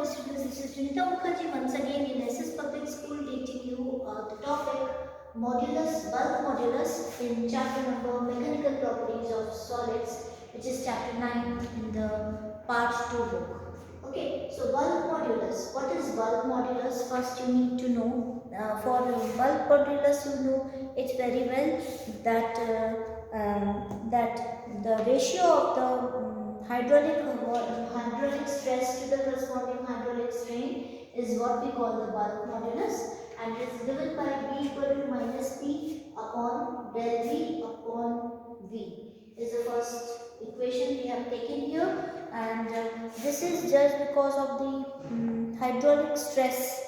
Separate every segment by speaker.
Speaker 1: morning students, this is Junita Mukherjee once again in SS Public School teaching you the topic modulus, bulk modulus in chapter number mechanical properties of solids, which is chapter 9 in the part 2 book. Okay, so bulk modulus. What is bulk modulus? First you need to know. For bulk modulus, you know it very well that the ratio of the hydraulic stress to the corresponding hydraulic strain is what we call the bulk modulus, and it is given by B equal to minus P upon del V upon V is the first equation we have taken here, and this is just because of the hydraulic stress.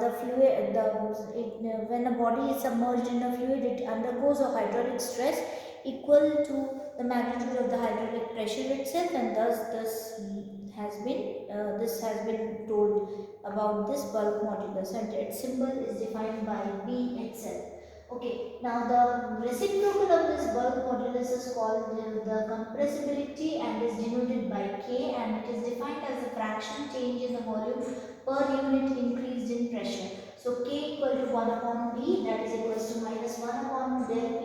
Speaker 1: The fluid, when a body is submerged in a fluid, it undergoes a hydraulic stress equal to the magnitude of the hydraulic pressure itself, and thus this has been told about this bulk modulus, and its symbol is defined by B itself. Okay, now the reciprocal of this bulk modulus is called the compressibility and is denoted by K, and it is defined as the fraction change in the volume per unit increased in pressure. So K equal to 1 upon B, that is equals to minus 1 upon del P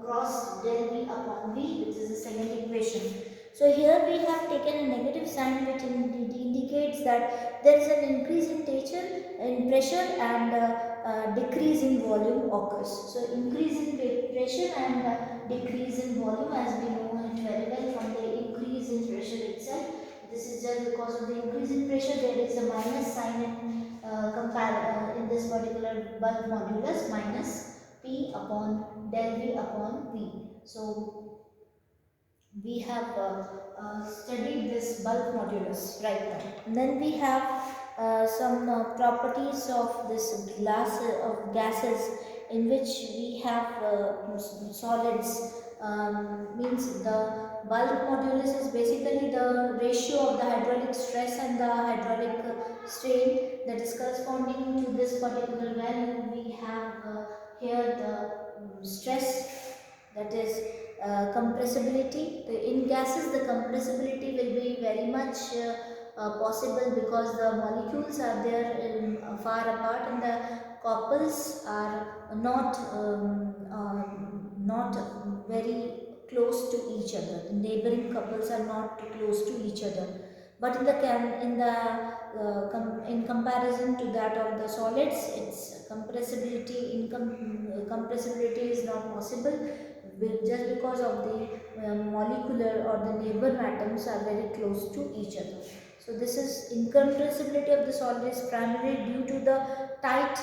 Speaker 1: cross del V upon V, which is the second equation. So here we have taken a negative sign which indicates that there is an increase in pressure and decrease in volume occurs. So increase in pressure and decrease in volume, as we know it very well from the increase in pressure itself. This is just because of the increase in pressure, there is a minus sign in this particular bulk modulus, minus P upon del V upon V. So we have studied this bulk modulus right now. And then we have some properties of this of gases, in which we have solids. Means the bulk modulus is basically the ratio of the hydraulic stress and the hydraulic strain that is corresponding to this particular value. We have here the stress, that is compressibility. In gases, the compressibility will be very much possible because the molecules are there far apart, and the couples are not very close to each other. The neighboring couples are not close to each other. But in comparison to that of the solids, its compressibility is not possible, just because of the molecular or the neighbor atoms are very close to each other. So this is incompressibility of the solid is primarily due to the tight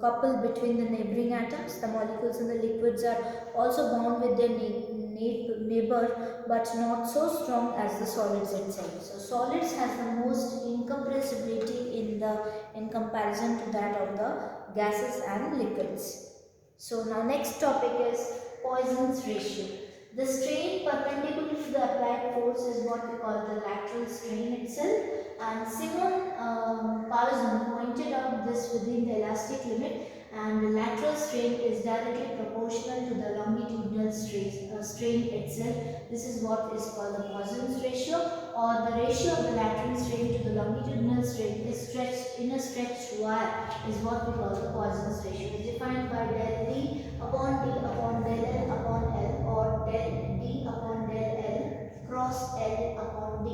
Speaker 1: couple between the neighboring atoms. The molecules in the liquids are also bound with their neighbor, but not so strong as the solids itself. So solids has the most incompressibility in comparison to that of the gases and liquids. So now next topic is Poisson's ratio. The strain perpendicular to the applied force is what we call the lateral strain itself, and Simon Poisson pointed out this within the elastic limit, and the lateral strain is directly proportional to the longitudinal strain itself. This is what is called the Poisson's ratio, or the ratio of the lateral strain to the longitudinal strain is stretched in a stretched wire is what we call the Poisson's ratio. It is defined by del D upon del L upon L, or del D upon del L cross L upon D.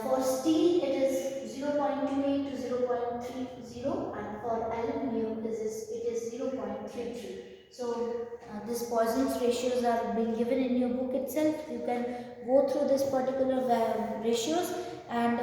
Speaker 1: For steel it is 0.28 to 0.30, and for aluminium it is 0.33. So this Poisson's ratios are being given in your book itself. You can go through this particular ratios, and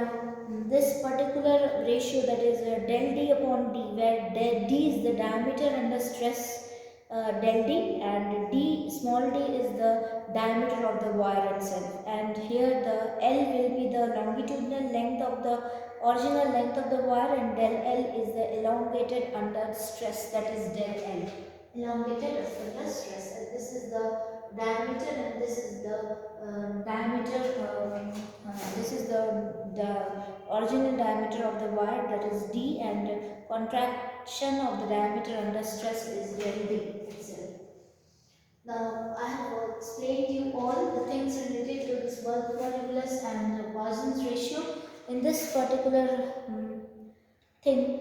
Speaker 1: this particular ratio, that is del D upon D, where D is the diameter under stress, del D, and D, small d, is the diameter of the wire itself, and here the L will be the longitudinal length of the original length of the wire, and del L is the elongated under stress, that is del L, elongated under stress, and this is the diameter, and this is the this is the original diameter of the wire, that is D, and contraction of the diameter under stress is del D itself. Now, I have explained you all the things related to this bulk modulus and the Poisson's ratio. in this particular thing,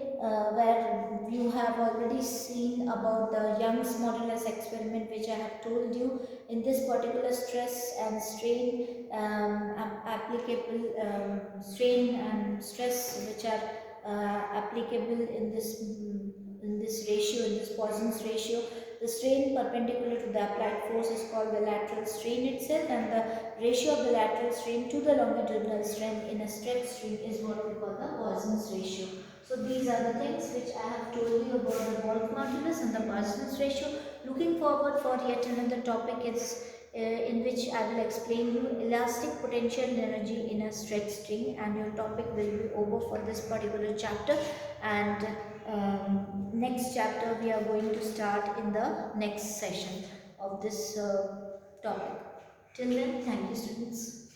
Speaker 1: where you have already seen about the Young's modulus experiment, which I have told you. In this particular stress and strain, applicable strain and stress which are applicable in this in this ratio, in this Poisson's ratio. The strain perpendicular to the applied force is called the lateral strain itself, and the ratio of the lateral strain to the longitudinal strain in a stretched string is what we call the Poisson's ratio. So these are the things which I have told you about the bulk modulus and the Poisson's ratio. Looking forward for yet another topic is in which I will explain you elastic potential energy in a stretched string, and your topic will be over for this particular chapter. And next chapter we are going to start in the next session of this topic. Till then, thank you, students.